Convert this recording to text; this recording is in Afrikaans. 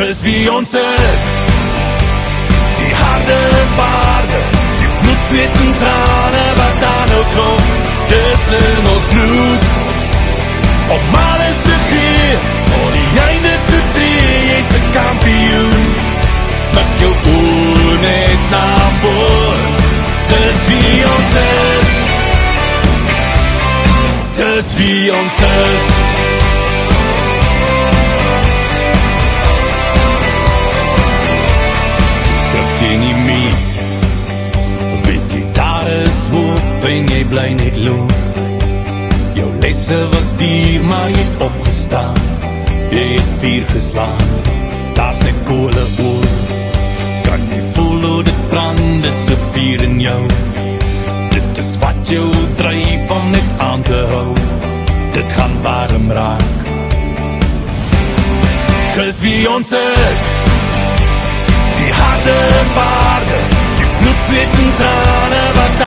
Dis wie ons is, die harde waarde, die bloed, zweet en trane wat aan nou klop. Dis in ons bloed, om alles te gee, tot die einde te tree. Jy's 'n kampioen, met jou oor net na voor. Dis wie ons is, dis wie ons is. Jy nie meer, weet jy daar is hoop en jy bly net loop. Jou lesse was duur, maar jy het opgestaan. Jy het vuur geslaan, daar's net kole oor. Kan jy voel hoe dit brand, is 'n vuur in jou. Dit is wat jou dryf om net aan te hou. Dit gaan warm raak. Dis wie ons is,